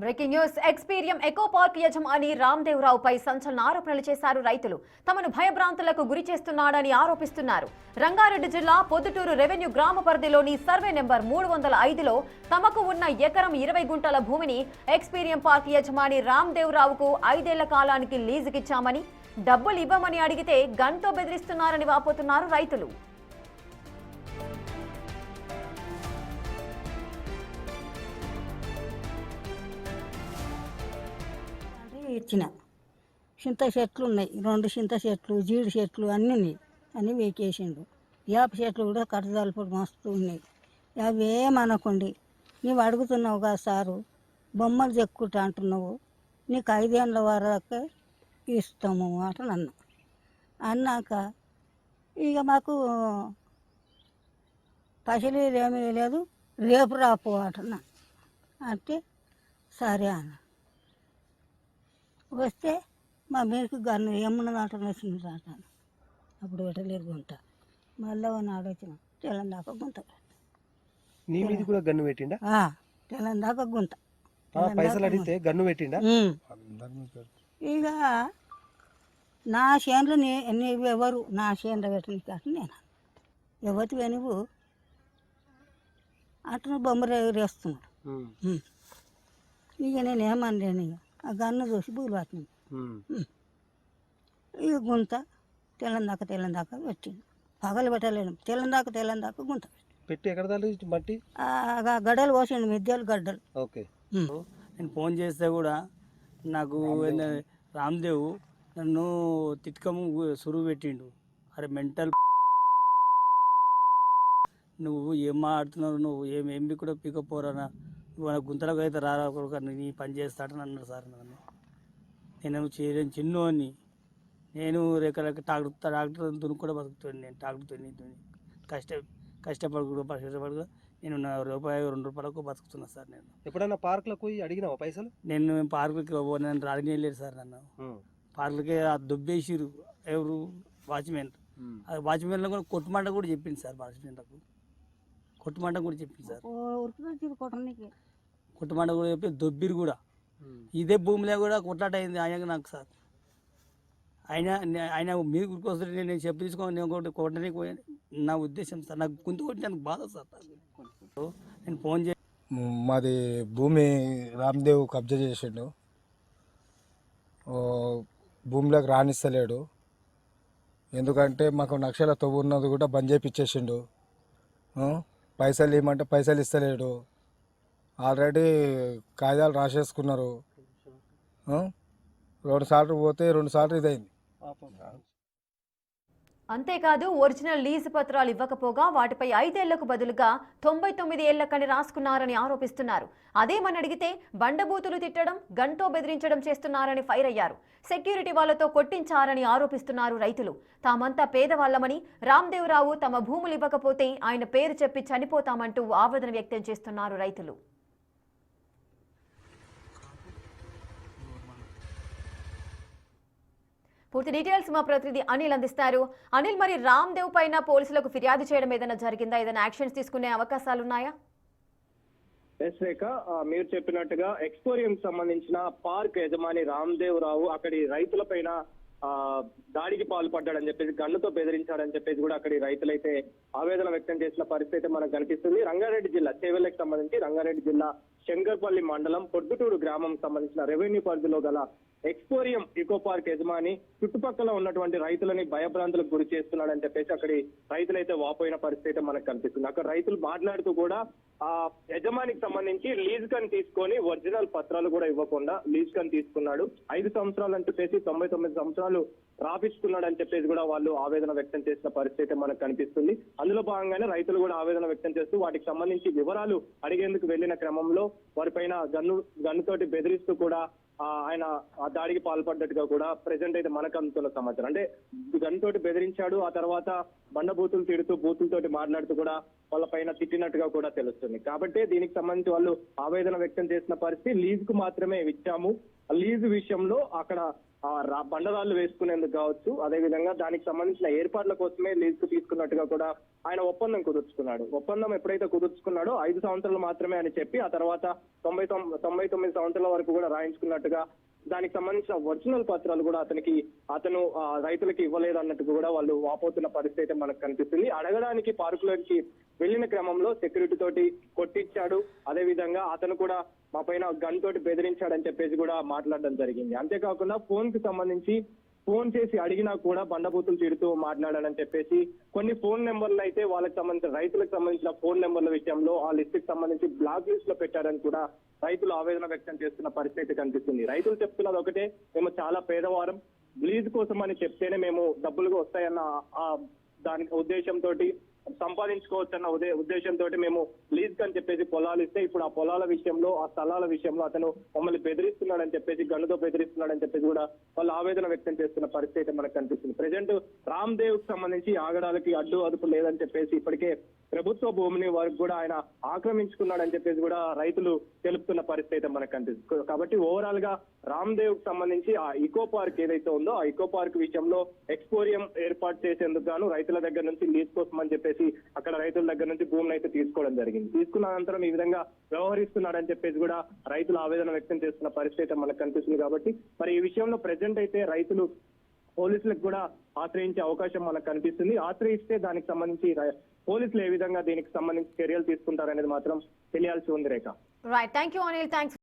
Breaking news. Experium echo park యజమాని రామ్దేవరావుపై సంచలన ఆరోపణలు చేశారు రైతులు. తమను భయభ్రాంతులకు గురి చేస్తున్నాడని ఆరోపిస్తున్నారు. రంగారెడ్డి జిల్లా పొద్దుటూరు రెవెన్యూ గ్రామ పరిధిలోని సర్వే నెంబర్ 305లో తమకు ఉన్న ఎకరం 20 గుంటల భూమిని ఎక్స్పీరియం పార్క్ యజమాని రామ్దేవరావుకు 5 ఏళ్ల కాలానికి లీజుకిచ్చామని, డబ్బులు ఇవ్వమని అడిగితే గన్తో బెదిరిస్తున్నారని వాపోతున్నారు రైతులు. ఇచ్చిన చింత చెట్లు ఉన్నాయి, 2 చింత చెట్లు, జీడి చెట్లు అన్నీ ఉన్నాయి. అన్నీ వేకేసిండు. వేప చెట్లు కూడా కట్టదాలిపడి మస్తు ఉన్నాయి. అవి ఏమనకండి, నీవు అడుగుతున్నావు కదా సారు, బొమ్మలు చెక్కుంటా అంటున్నావు, నీకు 5 ఏళ్ళ వరకు ఇస్తాము అట అన్న. అన్నాక ఇక మాకు పైసలు ఏమీ లేదు, రేపు రాపో అటన్నా అంటే సరే అన్న. వస్తే మా మీదకి గన్ను ఏమన్నది అంటాను వచ్చింది రాటాను. అప్పుడు పెట్టలేరు గుంట. మళ్ళీ నాడు వచ్చిన తెల్లని దాకా గుంత. నీ మీద కూడా గన్ను పెట్టిండా? తెల్లని దాకా గుంత. పైసలు అడిగితే గన్ను పెట్టిండా? ఇక నా చేనులో నీవు ఎవరు నా చేనులో పెట్టిన కాదు నేను ఎవరివే నువ్వు అట్లా బొమ్మ వేస్తున్నాడు. ఇక నేను ఏమనలేను. ఇక ఆ గన్ను చూసి బూలు పట్టింది. ఇక గుంత తెల్లని దాకా పెట్టింది. పగలు పెట్టలేను, తెల్లని దాకా గుంత పెట్టి ఎక్కడ మట్టి గడ్డలు పోసిండు, మిద్దెలు గడ్డలు. ఓకే. నేను ఫోన్ చేస్తే కూడా నాకు రామ్దేవ్ నన్ను తిట్కము సురువు పెట్టిండు. అరే మెంటల్, నువ్వు ఏం మాట్లాడుతున్నావు, నువ్వు ఏమి కూడా పికపోరానా, నువ్వు గుంతలకు అయితే రారా కొడుకు, నీ పని చేస్తాడని అన్నాడు సార్. నేను చేయలేని చిన్ను అని, నేను రేఖ డాక్టర్ దున్ను కూడా బతుకుతాను. నేను డాక్టర్ కష్టపడుకు నేను రూపాయి 2 రూపాయలకు బతుకుతున్నా సార్. నేను ఎప్పుడైనా పార్కులకు పోయి అడిగినావా పైసలు? నేను పార్కులకి నన్ను రాగలేదు సార్. నన్ను పార్కులకి దుబ్బేసిరు ఎవరు వాచ్మెన్. అది వాచ్మెన్లో కూడా కొట్టుమంట కూడా చెప్పింది సార్. వాచ్మెన్లకు కొట్టుమంట కూడా చెప్పింది సార్. కొట్టుమంట కూడా చెప్పి దొబ్బిరు కూడా. ఇదే భూమిలో కూడా కొట్లాట అయింది ఆయన నాకు సార్. ఆయన మీరు గురికొస్తే నేను చెప్పి తీసుకొని నేను ఒకటి కొట్టడానికి పోయాను. నా ఉద్దేశం సార్, నాకు గుంతు కొట్టినందుకు బాధ సార్. నేను ఫోన్ చేసి మాది భూమి రామ్దేవ్ కబ్జా చేసిండు, భూమిలోకి రాణిస్తలేడు. ఎందుకంటే మాకు నక్షల తవ్వు ఉన్నది కూడా బంద్ చేయించేసిండు. పైసలు ఇవ్వమంటే పైసలు ఇస్తలేడు. ఆల్రెడీ కాగితాలు రాసేసుకున్నారు. 2 సార్లు పోతే 2 సార్లు ఇదైంది. అంతేకాదు, ఒరిజినల్ లీజు పత్రాలు ఇవ్వకపోగా వాటిపై 5 ఏళ్లకు బదులుగా 99 ఏళ్లకని రాసుకున్నారని ఆరోపిస్తున్నారు. అదేమని అడిగితే బండబూతులు తిట్టడం, గన్తో బెదిరించడం చేస్తున్నారని ఫైర్ అయ్యారు. సెక్యూరిటీ వాళ్లతో కొట్టించారని ఆరోపిస్తున్నారు రైతులు. తామంతా పేదవాళ్లమని, రామ్దేవరావు తమ భూములు ఇవ్వకపోతే ఆయన పేరు చెప్పి చనిపోతామంటూ ఆవేదన వ్యక్తం చేస్తున్నారు రైతులు. పూర్తి డీటెయిల్స్ మా ప్రతినిధి అనిల్ అందిస్తారు. అనిల్, మరి రామ్దేవ్ పైన పోలీసులకు ఫిర్యాదు చేయడం ఏదైనా జరిగిందా? ఏదైనా యాక్షన్స్ తీసుకునే అవకాశాలున్నాయా? రేఖ, మీరు చెప్పినట్టుగా ఎక్స్పోరియం సంబంధించిన పార్క్ యజమాని రామ్దేవ్ రావు అక్కడి రైతుల పైన దాడికి పాల్పడ్డాడని చెప్పేసి, గన్నుతో బెదిరించాడని చెప్పేసి కూడా అక్కడి రైతులైతే ఆవేదన వ్యక్తం చేసిన పరిస్థితి మనకు కనిపిస్తుంది. రంగారెడ్డి జిల్లా చేవెళ్ళకి సంబంధించి రంగారెడ్డి జిల్లా శంకర్పల్లి మండలం పొద్దుటూరు గ్రామం సంబంధించిన రెవెన్యూ పరిధిలో గల ఎక్స్పోరియం ఇకో పార్క్ యజమాని చుట్టుపక్కల ఉన్నటువంటి రైతులని భయభ్రాంతులకు గురి చేస్తున్నాడని చెప్పేసి అక్కడి రైతులైతే వాపోయిన పరిస్థితి మనకు కనిపిస్తుంది. అక్కడ రైతులు మాట్లాడుతూ కూడా ఆ యజమానికి సంబంధించి లీజ్ కన్ తీసుకొని ఒరిజినల్ పత్రాలు కూడా ఇవ్వకుండా లీజ్ కన్ తీసుకున్నాడు, 5 సంవత్సరాలు అని చెప్పేసి 99 సంవత్సరాలు రాపించుకున్నాడు అని చెప్పేసి కూడా వాళ్ళు ఆవేదన వ్యక్తం చేసిన పరిస్థితి మనకు కనిపిస్తుంది. అందులో భాగంగానే రైతులు కూడా ఆవేదన వ్యక్తం చేస్తూ వాటికి సంబంధించి వివరాలు అడిగేందుకు వెళ్లిన క్రమంలో వారిపైన గన్నుతోటి బెదిరిస్తూ కూడా ఆయన ఆ దాడికి పాల్పడ్డట్టుగా కూడా ప్రెసెంట్ అయితే మనకు అందుతున్న సమాచారం. అంటే గన్నుతోటి బెదిరించాడు, ఆ తర్వాత బండబూతులు తిడుతూ బూతులతోటి మాట్లాడుతూ కూడా వాళ్ళ పైన తిట్టినట్టుగా కూడా తెలుస్తుంది. కాబట్టి దీనికి సంబంధించి వాళ్ళు ఆవేదన వ్యక్తం చేసిన పరిస్థితి. లీజుకు మాత్రమే ఇచ్చాము, లీజు విషయంలో అక్కడ బండరాళ్లు వేసుకునేందుకు కావచ్చు, అదే విధంగా దానికి సంబంధించిన ఏర్పాట్ల కోసమే లీజ్ కు తీసుకున్నట్టుగా కూడా ఆయన ఒప్పందం కుదుర్చుకున్నాడు. ఒప్పందం ఎప్పుడైతే కుదుర్చుకున్నాడో 5 సంవత్సరాలు మాత్రమే అని చెప్పి ఆ తర్వాత 99 సంవత్సరాల వరకు కూడా రాయించుకున్నట్టుగా దానికి సంబంధించిన ఒరిజినల్ పత్రాలు కూడా అతను రైతులకి ఇవ్వలేదు అన్నట్టు కూడా వాళ్ళు వాపోతున్న పరిస్థితి అయితే మనకు కనిపిస్తుంది. అడగడానికి పార్కులోకి వెళ్లిన క్రమంలో సెక్యూరిటీ తోటి కొట్టించాడు, అదే విధంగా అతను కూడా మా పైన గన్ తోటి బెదిరించాడని చెప్పేసి కూడా మాట్లాడడం జరిగింది. అంతేకాకుండా ఫోన్ కి సంబంధించి ఫోన్ చేసి అడిగినా కూడా బండబూతులు తిడుతూ మాట్లాడాడని చెప్పేసి కొన్ని ఫోన్ నెంబర్లు అయితే వాళ్ళకి సంబంధించిన రైతులకు సంబంధించిన ఫోన్ నెంబర్ల విషయంలో ఆ లిస్ట్ కి సంబంధించి బ్లాక్ లిస్ట్ లో పెట్టారని కూడా రైతులు ఆవేదన వ్యక్తం చేస్తున్న పరిస్థితి కనిపిస్తుంది. రైతులు చెప్తున్నది ఒకటే, మేము చాలా పేదవారం, లీజ్ కోసం అని చెప్తేనే మేము డబ్బులుగా వస్తాయన్న దాని ఉద్దేశంతో సంపాదించుకోవచ్చన్న ఉద్దేశంతో మేము లీజ్ అని చెప్పేసి పొలాలు ఇస్తే ఇప్పుడు ఆ పొలాల విషయంలో, ఆ స్థలాల విషయంలో అతను మమ్మల్ని బెదిరిస్తున్నాడని చెప్పేసి, గన్నుతో బెదిరిస్తున్నాడని చెప్పేసి కూడా వాళ్ళు ఆవేదన వ్యక్తం చేస్తున్న పరిస్థితి మనకు కనిపిస్తుంది. ప్రజెంట్ రామ్దేవ్ కి సంబంధించి ఆగడాలకి అడ్డు అదుపు లేదని చెప్పేసి ఇప్పటికే ప్రభుత్వ భూమిని వారికి కూడా ఆయన ఆక్రమించుకున్నాడని చెప్పేసి కూడా రైతులు తెలుపుతున్న పరిస్థితి మనకు కనిపిస్తుంది. కాబట్టి ఓవరాల్ గా రామ్దేవ్ కి సంబంధించి ఆ ఇకో పార్క్ ఏదైతే ఉందో ఆ ఇకో పార్క్ విషయంలో ఎక్స్పోరియం ఏర్పాటు చేసేందుకు గాను రైతుల దగ్గర నుంచి లీజ్ కోసం అని చెప్పేసి అక్కడ రైతుల దగ్గర నుంచి భూమిని అయితే తీసుకోవడం జరిగింది. తీసుకున్న అనంతరం ఈ విధంగా వ్యవహరిస్తున్నాడని చెప్పేసి కూడా రైతులు ఆవేదన వ్యక్తం చేస్తున్న పరిస్థితి మనకు కనిపిస్తుంది. కాబట్టి మరి ఈ విషయంలో ప్రెజెంట్ అయితే రైతులు పోలీసులకు కూడా ఆశ్రయించే అవకాశం మనకు కనిపిస్తుంది. ఆశ్రయిస్తే దానికి సంబంధించి పోలీసులు ఏ విధంగా దీనికి సంబంధించి చర్యలు తీసుకుంటారనేది మాత్రం తెలియాల్సి ఉంది. Rekha. Right, thank you Anil, thanks.